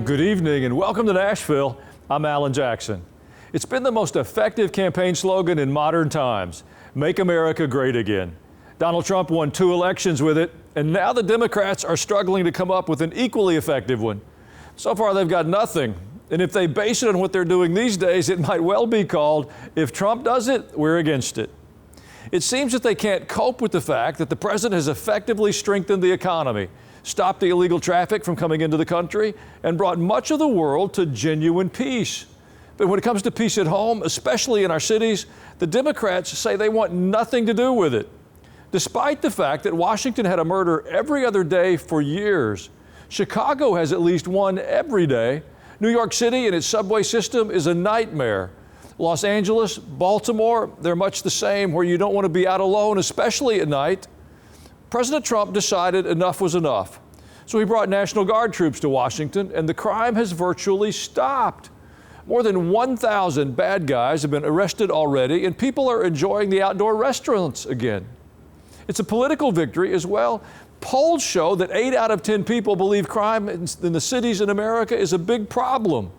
Good evening and welcome to Nashville. I'm Alan Jackson. It's been the most effective campaign slogan in modern times, Make America Great Again. Donald Trump won 2 elections with it, and now the Democrats are struggling to come up with an equally effective one. So far they've got nothing, and if they base it on what they're doing these days, it might well be called, if Trump does it, we're against it. It seems that they can't cope with the fact that the president has effectively strengthened the economy, stopped the illegal traffic from coming into the country, and brought much of the world to genuine peace. But when it comes to peace at home, especially in our cities, the Democrats say they want nothing to do with it. Despite the fact that Washington had a murder every other day for years, Chicago has at least one every day. New York City and its subway system is a nightmare. Los Angeles, Baltimore, they're much the same, where you don't want to be out alone, especially at night. President Trump decided enough was enough. So he brought National Guard troops to Washington, and the crime has virtually stopped. More than 1,000 bad guys have been arrested already, and people are enjoying the outdoor restaurants again. It's a political victory as well. Polls show that 8 out of 10 people believe crime in the cities in America is a big problem.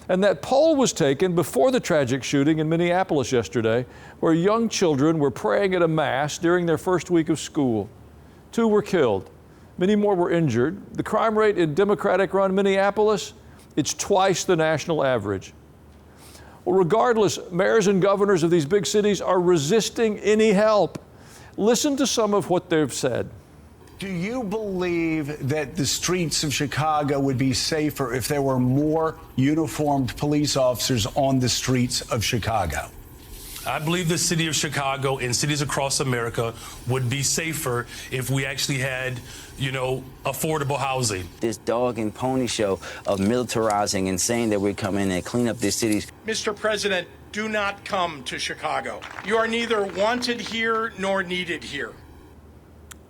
And that poll was taken before the tragic shooting in Minneapolis yesterday, where young children were praying at a mass during their first week of school. 2 were killed. Many more were injured. The crime rate in Democratic-run Minneapolis, it's twice the national average. Well, regardless, mayors and governors of these big cities are resisting any help. Listen to some of what they've said. Do you believe that the streets of Chicago would be safer if there were more uniformed police officers on the streets of Chicago? I believe the city of Chicago and cities across America would be safer if we actually had, affordable housing. This dog and pony show of militarizing and saying that we're coming and clean up these cities. Mr. President, do not come to Chicago. You are neither wanted here nor needed here.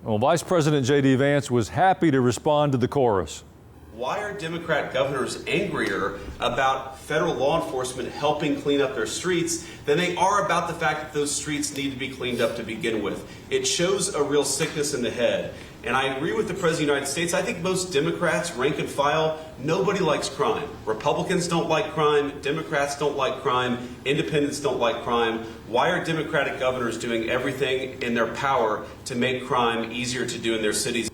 Well, Vice President J.D. Vance was happy to respond to the chorus. Why are Democrat governors angrier about federal law enforcement helping clean up their streets than they are about the fact that those streets need to be cleaned up to begin with? It shows a real sickness in the head. And I agree with the President of the United States. I think most Democrats, rank and file, nobody likes crime. Republicans don't like crime. Democrats don't like crime. Independents don't like crime. Why are Democratic governors doing everything in their power to make crime easier to do in their cities?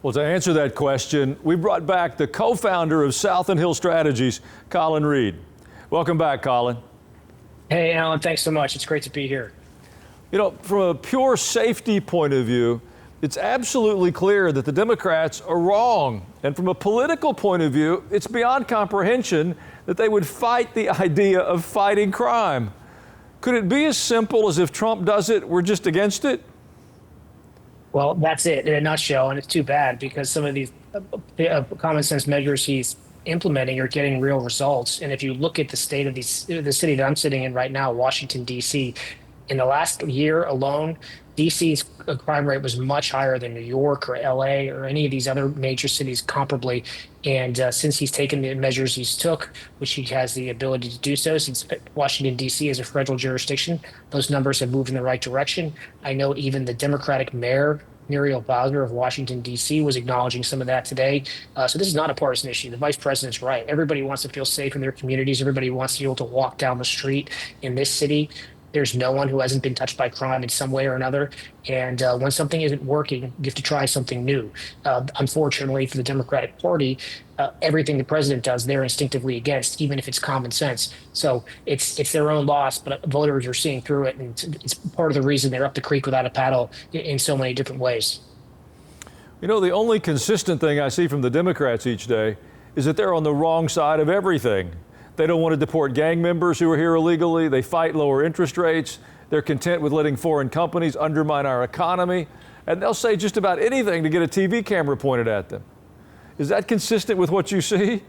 Well, to answer that question, we brought back the co-founder of South and Hill Strategies, Colin Reed. Welcome back, Colin. Hey, Alan, thanks so much. It's great to be here. From a pure safety point of view, it's absolutely clear that the Democrats are wrong. And from a political point of view, it's beyond comprehension that they would fight the idea of fighting crime. Could it be as simple as if Trump does it, we're just against it? Well, that's it in a nutshell, and it's too bad because some of these common sense measures he's implementing are getting real results. And if you look at the state of the city that I'm sitting in right now, Washington, D.C., in the last year alone, D.C.'s crime rate was much higher than New York or L.A. or any of these other major cities comparably. And since he's taken the measures he's took, which he has the ability to do so, since Washington, D.C. is a federal jurisdiction, those numbers have moved in the right direction. I know even the Democratic mayor, Muriel Bowser of Washington, D.C., was acknowledging some of that today. So this is not a partisan issue. The vice president's right. Everybody wants to feel safe in their communities. Everybody wants to be able to walk down the street in this city. There's no one who hasn't been touched by crime in some way or another. And when something isn't working, you have to try something new. Unfortunately, for the Democratic Party, everything the president does, they're instinctively against, even if it's common sense. So it's their own loss, but voters are seeing through it. And it's part of the reason they're up the creek without a paddle in so many different ways. The only consistent thing I see from the Democrats each day is that they're on the wrong side of everything. They don't want to deport gang members who are here illegally. They fight lower interest rates. They're content with letting foreign companies undermine our economy. And they'll say just about anything to get a TV camera pointed at them. Is that consistent with what you see?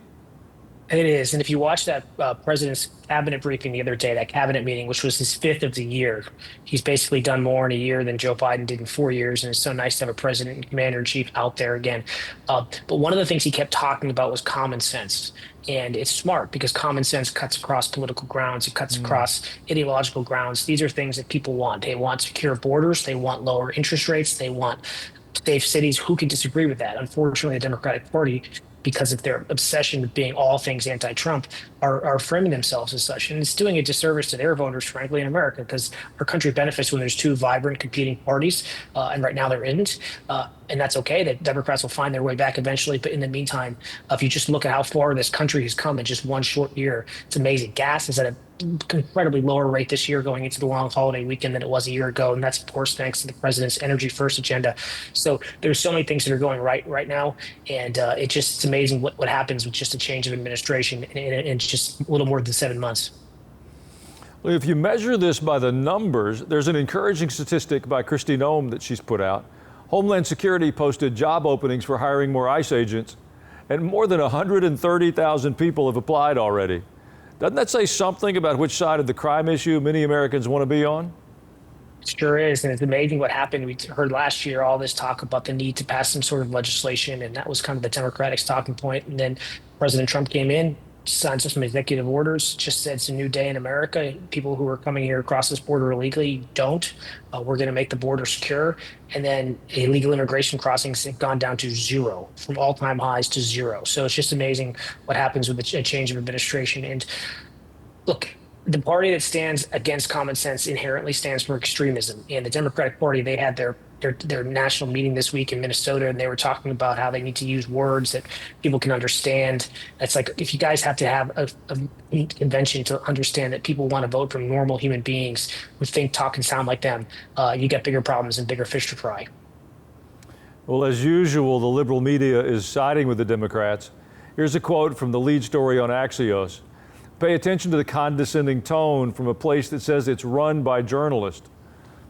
It is. And if you watch that president's cabinet briefing the other day, that cabinet meeting, which was his 5th of the year, he's basically done more in a year than Joe Biden did in 4 years. And it's so nice to have a president and commander in chief out there again. But one of the things he kept talking about was common sense. And it's smart because common sense cuts across political grounds. It cuts across ideological grounds. These are things that people want. They want secure borders. They want lower interest rates. They want safe cities. Who can disagree with that? Unfortunately, the Democratic Party because of their obsession with being all things anti-Trump, are framing themselves as such. And it's doing a disservice to their voters, frankly, in America, because our country benefits when there's two vibrant competing parties. And right now there isn't. And that's okay. The Democrats will find their way back eventually. But in the meantime, if you just look at how far this country has come in just one short year, it's amazing. Gas is at an incredibly lower rate this year going into the long holiday weekend than it was a year ago. And that's, of course, thanks to the president's Energy First agenda. So there's so many things that are going right now. And it's amazing what happens with just a change of administration in just a little more than 7 months. Well, if you measure this by the numbers, there's an encouraging statistic by Kristi Noem that she's put out. Homeland Security posted job openings for hiring more ICE agents, and more than 130,000 people have applied already. Doesn't that say something about which side of the crime issue many Americans want to be on? It sure is. And it's amazing what happened. We heard last year all this talk about the need to pass some sort of legislation, and that was kind of the Democratic talking point. And then President Trump came in, signed some executive orders, just said it's a new day in America. People who are coming here across this border illegally don't. We're going to make the border secure. And then illegal immigration crossings have gone down to zero, from all-time highs to zero. So it's just amazing what happens with a change of administration. And look, the party that stands against common sense inherently stands for extremism. And the Democratic Party, they had their national meeting this week in Minnesota, and they were talking about how they need to use words that people can understand. It's like, if you guys have to have a convention to understand that people want to vote for normal human beings who think, talk, and sound like them, you get bigger problems and bigger fish to fry. Well, as usual, the liberal media is siding with the Democrats. Here's a quote from the lead story on Axios. Pay attention to the condescending tone from a place that says it's run by journalists.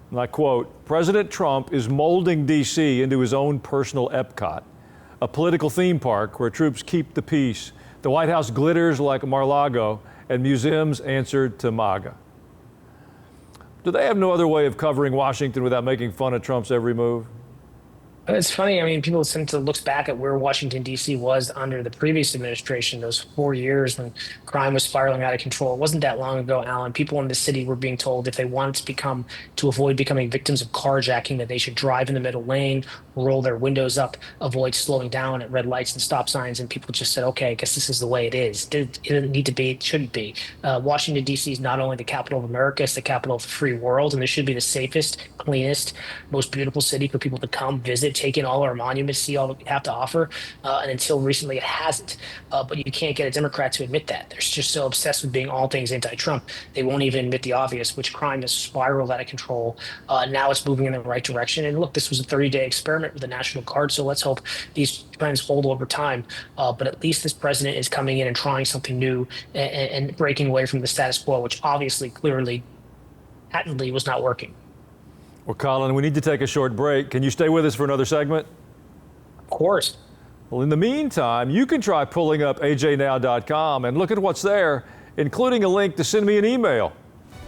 And I quote, President Trump is molding D.C. into his own personal Epcot, a political theme park where troops keep the peace. The White House glitters like Mar-a-Lago, and museums answer to MAGA. Do they have no other way of covering Washington without making fun of Trump's every move? It's funny. I mean, people tend to look back at where Washington, D.C. was under the previous administration, those 4 years when crime was spiraling out of control. It wasn't that long ago, Alan. People in the city were being told if they wanted to avoid becoming victims of carjacking, that they should drive in the middle lane, roll their windows up, avoid slowing down at red lights and stop signs. And people just said, okay, I guess this is the way it is. It didn't need to be. It shouldn't be. Washington, D.C. is not only the capital of America, it's the capital of the free world. And this should be the safest, cleanest, most beautiful city for people to come visit, take in all our monuments, see all that we have to offer. And until recently, it hasn't. But you can't get a Democrat to admit that. They're just so obsessed with being all things anti-Trump. They won't even admit the obvious, which crime has spiraled out of control. Now it's moving in the right direction. And look, this was a 30-day experiment with the National Guard. So let's hope these trends hold over time. But at least this president is coming in and trying something new and breaking away from the status quo, which obviously, clearly, patently was not working. Well, Colin, we need to take a short break. Can you stay with us for another segment? Of course. Well, in the meantime, you can try pulling up ajnow.com and look at what's there, including a link to send me an email.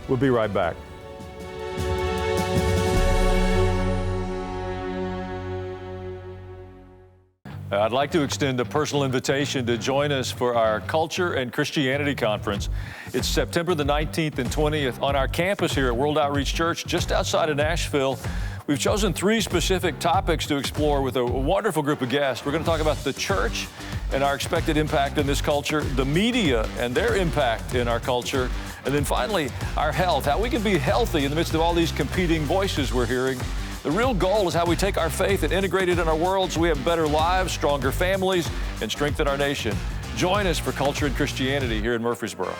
We'll be right back. I'd like to extend a personal invitation to join us for our Culture and Christianity Conference. It's September the 19th and 20th on our campus here at World Outreach Church, just outside of Nashville. We've chosen 3 specific topics to explore with a wonderful group of guests. We're going to talk about the church and our expected impact in this culture, the media and their impact in our culture, and then finally, our health, how we can be healthy in the midst of all these competing voices we're hearing. The real goal is how we take our faith and integrate it in our world so we have better lives, stronger families, and strengthen our nation. Join us for Culture and Christianity here in Murfreesboro.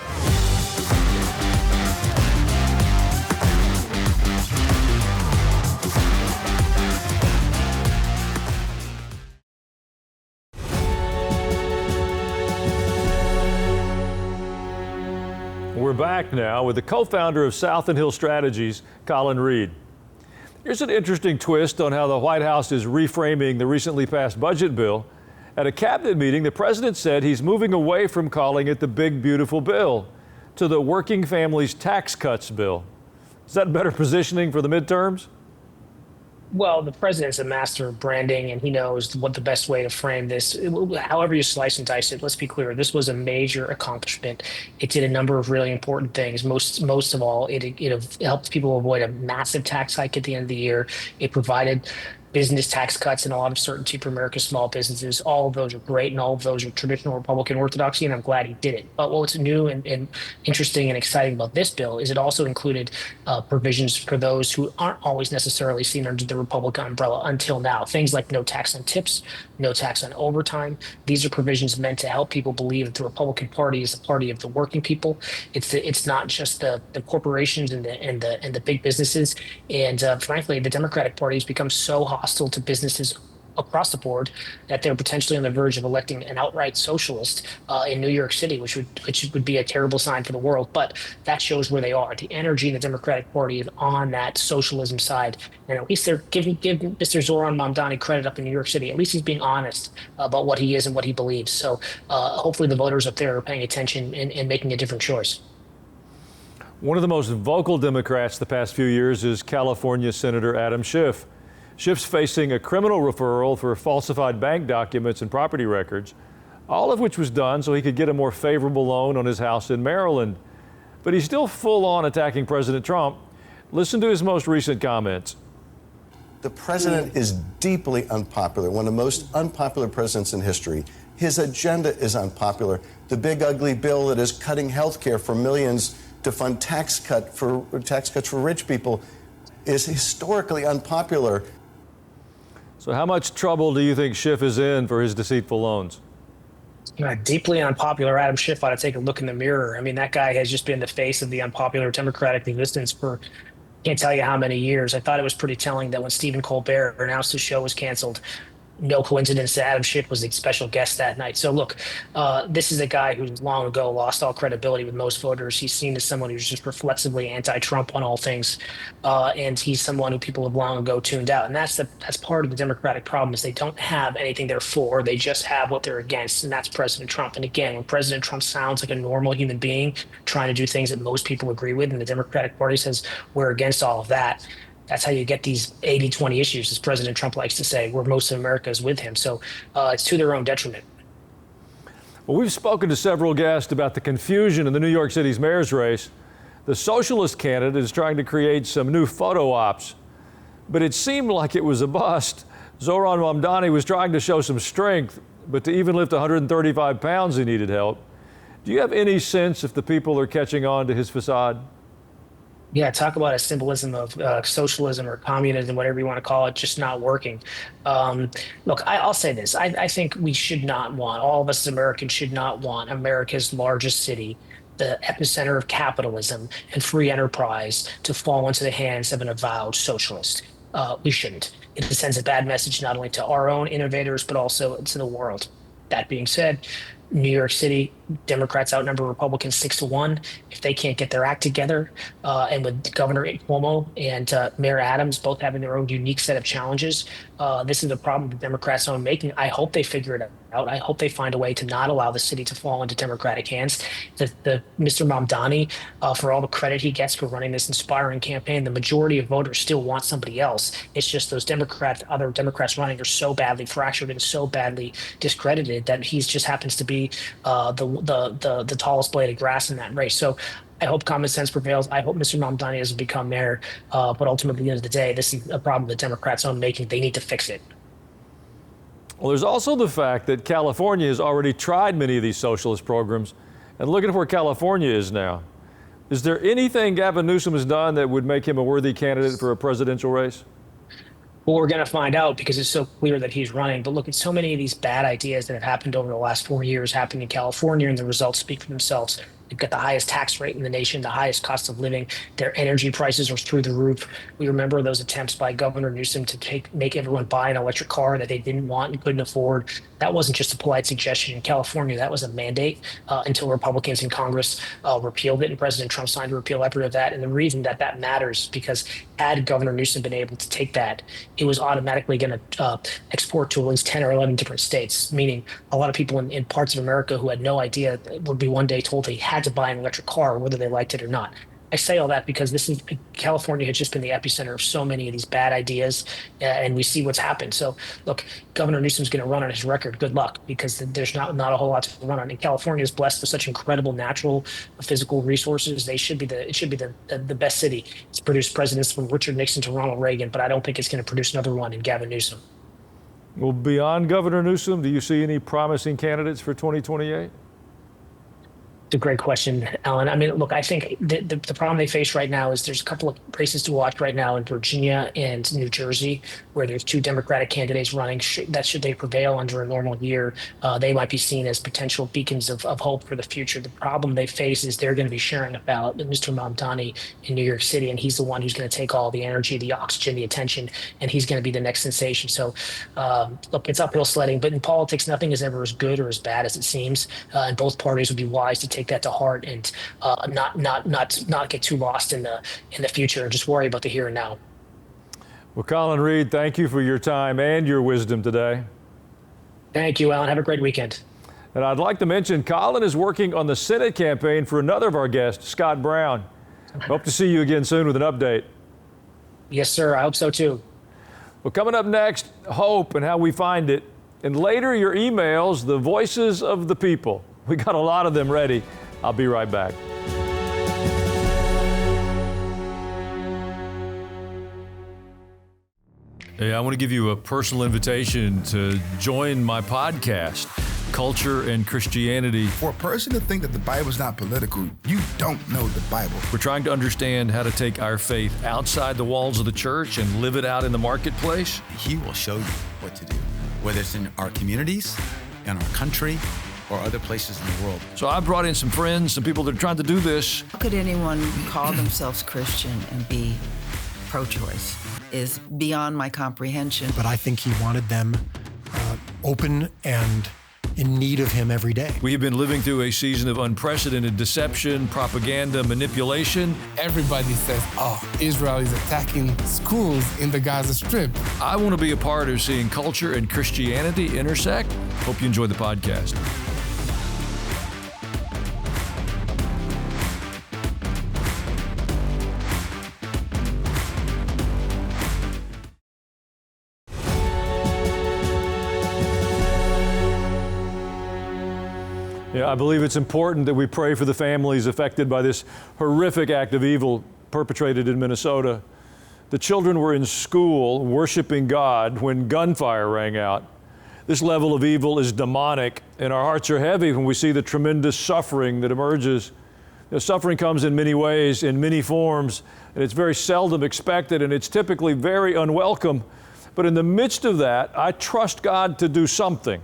We're back now with the co-founder of South and Hill Strategies, Colin Reed. Here's an interesting twist on how the White House is reframing the recently passed budget bill. At a cabinet meeting, the president said he's moving away from calling it the Big Beautiful Bill to the Working Families Tax Cuts Bill. Is that better positioning for the midterms? Well, the president's a master of branding, and he knows what the best way to frame this. However you slice and dice it, let's be clear, this was a major accomplishment. It did a number of really important things. Most of all, it helped people avoid a massive tax hike at the end of the year. It provided business tax cuts and a lot of certainty for America's small businesses. All of those are great, and all of those are traditional Republican orthodoxy, and I'm glad he did it. But what's new and interesting and exciting about this bill is it also included provisions for those who aren't always necessarily seen under the Republican umbrella until now. Things like no tax on tips, no tax on overtime. These are provisions meant to help people believe that the Republican Party is the party of the working people. It's not just the corporations and the big businesses. And frankly, the Democratic Party has become so hostile to businesses across the board that they're potentially on the verge of electing an outright socialist in New York City, which would be a terrible sign for the world. But that shows where they are. The energy in the Democratic Party is on that socialism side, and at least they're giving Mr. Zoran Mamdani credit up in New York City. At least he's being honest about what he is and what he believes. So hopefully the voters up there are paying attention and making a different choice. One of the most vocal Democrats the past few years is California Senator Adam Schiff. Schiff's facing a criminal referral for falsified bank documents and property records, all of which was done so he could get a more favorable loan on his house in Maryland. But he's still full on attacking President Trump. Listen to his most recent comments. The president is deeply unpopular, one of the most unpopular presidents in history. His agenda is unpopular. The big ugly bill that is cutting health care for millions to fund tax cuts for rich people is historically unpopular. So how much trouble do you think Schiff is in for his deceitful loans? Deeply unpopular Adam Schiff ought to take a look in the mirror. I mean, that guy has just been the face of the unpopular Democratic resistance for can't tell you how many years. I thought it was pretty telling that when Stephen Colbert announced his show was canceled, no coincidence that Adam Schiff was a special guest that night. So look, this is a guy who long ago lost all credibility with most voters. He's seen as someone who's just reflexively anti-Trump on all things, and he's someone who people have long ago tuned out. And that's part of the Democratic problem is they don't have anything they're for. They just have what they're against, and that's President Trump. And again, when President Trump sounds like a normal human being trying to do things that most people agree with, and the Democratic Party says we're against all of that, that's how you get these 80-20 issues, as President Trump likes to say, where most of America is with him. So it's to their own detriment. Well, we've spoken to several guests about the confusion in the New York City's mayor's race. The socialist candidate is trying to create some new photo ops, but it seemed like it was a bust. Zoran Mamdani was trying to show some strength, but to even lift 135 pounds, he needed help. Do you have any sense if the people are catching on to his facade? Yeah, talk about a symbolism of socialism or communism, whatever you want to call it, just not working. Look, I'll say this. I think we should not want, all of us as Americans should not want America's largest city, the epicenter of capitalism and free enterprise, to fall into the hands of an avowed socialist. We shouldn't. It sends a bad message not only to our own innovators, but also to the world. That being said, New York City, Democrats outnumber Republicans 6-1. If they can't get their act together, and with Governor Cuomo and Mayor Adams both having their own unique set of challenges, this is a problem the Democrats are making. I hope they figure it out. I hope they find a way to not allow the city to fall into Democratic hands. The Mr. Mamdani, for all the credit he gets for running this inspiring campaign, the majority of voters still want somebody else. It's just those other Democrats running are so badly fractured and so badly discredited that he just happens to be the tallest blade of grass in that race. So I hope common sense prevails. I hope Mr. Mamdani doesn't become mayor. But ultimately, at the end of the day, this is a problem the Democrats are making. They need to fix it. Well, there's also the fact that California has already tried many of these socialist programs, and look at where California is now. Is there anything Gavin Newsom has done that would make him a worthy candidate for a presidential race? Well, we're going to find out because it's so clear that he's running. But look at so many of these bad ideas that have happened over the last 4 years happening in California, and the results speak for themselves. They've got the highest tax rate in the nation, the highest cost of living. Their energy prices are through the roof. We remember those attempts by Governor Newsom to make everyone buy an electric car that they didn't want and couldn't afford. That wasn't just a polite suggestion in California. That was a mandate until Republicans in Congress repealed it, and President Trump signed a repeal effort of that. And the reason that matters is because had Governor Newsom been able to take that, it was automatically going to export to at least 10 or 11 different states, meaning a lot of people in parts of America who had no idea would be one day told they had to buy an electric car, whether they liked it or not. I say all that because California has just been the epicenter of so many of these bad ideas, and we see what's happened. So, look, Governor Newsom's going to run on his record. Good luck, because there's not a whole lot to run on. And California is blessed with such incredible natural, physical resources. It should be the best city. It's produced presidents from Richard Nixon to Ronald Reagan, but I don't think it's going to produce another one in Gavin Newsom. Well, beyond Governor Newsom, do you see any promising candidates for 2028? It's a great question, Alan. I mean, look, I think the problem they face right now is there's a couple of races to watch right now in Virginia and New Jersey, where there's two Democratic candidates running. That should they prevail under a normal year, they might be seen as potential beacons of hope for the future. The problem they face is they're going to be sharing a ballot with Mr. Mamdani in New York City, and he's the one who's going to take all the energy, the oxygen, the attention, and he's going to be the next sensation. So, look, it's uphill sledding, but in politics, nothing is ever as good or as bad as it seems, and both parties would be wise to take that to heart and not get too lost in the future and just worry about the here and now. Well, Colin Reed, thank you for your time and your wisdom today. Thank you, Alan. Have a great weekend. And I'd like to mention Colin is working on the Senate campaign for another of our guests, Scott Brown. Hope to see you again soon with an update. Yes, sir. I hope so too. Well, coming up next, hope and how we find it. And later, your emails, the voices of the people. We got a lot of them ready. I'll be right back. Hey, I want to give you a personal invitation to join my podcast, Culture and Christianity. For a person to think that the Bible is not political, you don't know the Bible. We're trying to understand how to take our faith outside the walls of the church and live it out in the marketplace. He will show you what to do, whether it's in our communities, in our country, or other places in the world. So I brought in some friends, some people that are trying to do this. How could anyone call themselves Christian and be pro-choice? Is beyond my comprehension. But I think he wanted them open and in need of him every day. We have been living through a season of unprecedented deception, propaganda, manipulation. Everybody says, Israel is attacking schools in the Gaza Strip. I want to be a part of seeing culture and Christianity intersect. Hope you enjoy the podcast. Yeah, I believe it's important that we pray for the families affected by this horrific act of evil perpetrated in Minnesota. The children were in school worshiping God when gunfire rang out. This level of evil is demonic, and our hearts are heavy when we see the tremendous suffering that emerges. The suffering comes in many ways, in many forms, and it's very seldom expected, and it's typically very unwelcome. But in the midst of that, I trust God to do something.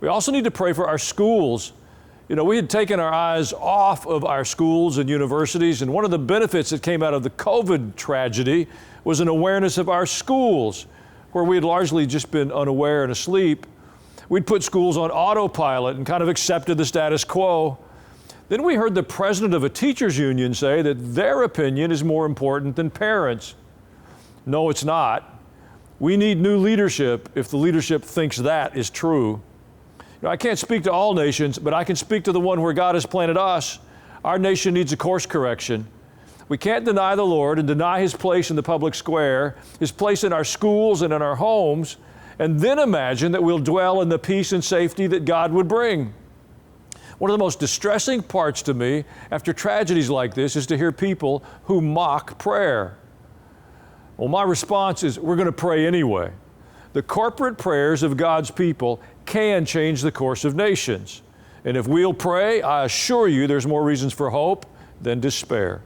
We also need to pray for our schools. You know, we had taken our eyes off of our schools and universities, and one of the benefits that came out of the COVID tragedy was an awareness of our schools, where we had largely just been unaware and asleep. We'd put schools on autopilot and kind of accepted the status quo. Then we heard the president of a teachers union say that their opinion is more important than parents. No, it's not. We need new leadership if the leadership thinks that is true. I can't speak to all nations, but I can speak to the one where God has planted us. Our nation needs a course correction. We can't deny the Lord and deny His place in the public square, His place in our schools and in our homes, and then imagine that we'll dwell in the peace and safety that God would bring. One of the most distressing parts to me after tragedies like this is to hear people who mock prayer. Well, my response is, we're going to pray anyway. The corporate prayers of God's people can change the course of nations. And if we'll pray, I assure you there's more reasons for hope than despair.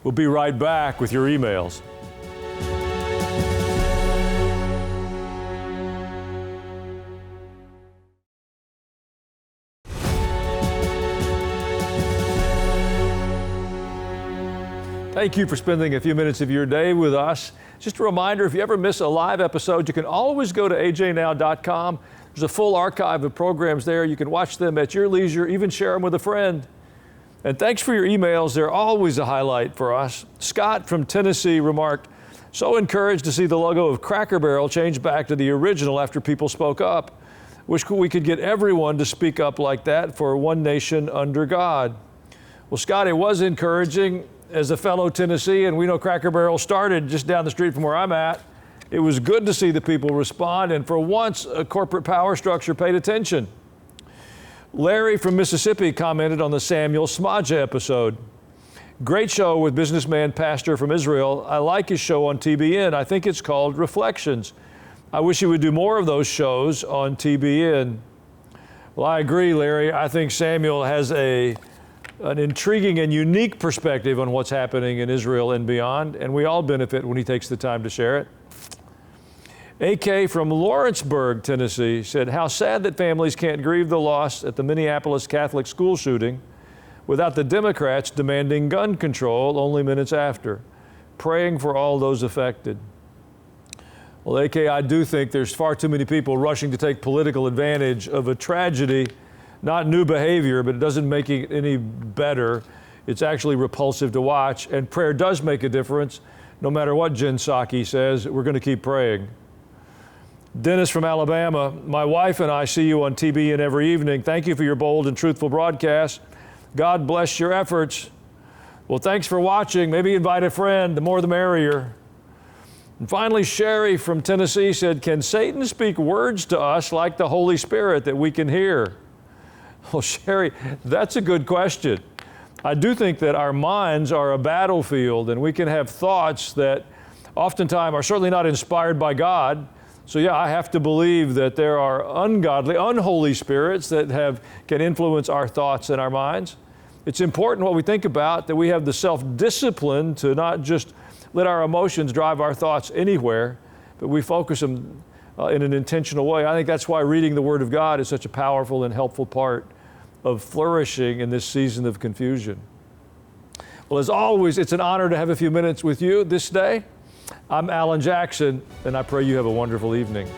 We'll be right back with your emails. Thank you for spending a few minutes of your day with us. Just a reminder, if you ever miss a live episode, you can always go to ajnow.com. There's a full archive of programs there. You can watch them at your leisure, even share them with a friend. And thanks for your emails. They're always a highlight for us. Scott from Tennessee remarked, so encouraged to see the logo of Cracker Barrel change back to the original after people spoke up. Wish we could get everyone to speak up like that for one nation under God. Well, Scott, it was encouraging. As a fellow Tennessean, we know Cracker Barrel started just down the street from where I'm at. It was good to see the people respond, and for once, a corporate power structure paid attention. Larry from Mississippi commented on the Samuel Smadja episode. Great show with businessman pastor from Israel. I like his show on TBN. I think it's called Reflections. I wish he would do more of those shows on TBN. Well, I agree, Larry. I think Samuel has an intriguing and unique perspective on what's happening in Israel and beyond, and we all benefit when he takes the time to share it. AK from Lawrenceburg, Tennessee said, how sad that families can't grieve the loss at the Minneapolis Catholic school shooting without the Democrats demanding gun control only minutes after. Praying for all those affected. Well, AK, I do think there's far too many people rushing to take political advantage of a tragedy. Not new behavior, but it doesn't make it any better. It's actually repulsive to watch, and prayer does make a difference. No matter what Jen Psaki says, we're going to keep praying. Dennis from Alabama, my wife and I see you on TBN every evening. Thank you for your bold and truthful broadcast. God bless your efforts. Well, thanks for watching. Maybe invite a friend. The more the merrier. And finally, Sherry from Tennessee said, can Satan speak words to us like the Holy Spirit that we can hear? Well, Sherry, that's a good question. I do think that our minds are a battlefield, and we can have thoughts that oftentimes are certainly not inspired by God. So yeah, I have to believe that there are ungodly, unholy spirits that can influence our thoughts and our minds. It's important what we think about, that we have the self-discipline to not just let our emotions drive our thoughts anywhere, but we focus them in an intentional way. I think that's why reading the Word of God is such a powerful and helpful part of flourishing in this season of confusion. Well, as always, it's an honor to have a few minutes with you this day. I'm Alan Jackson, and I pray you have a wonderful evening.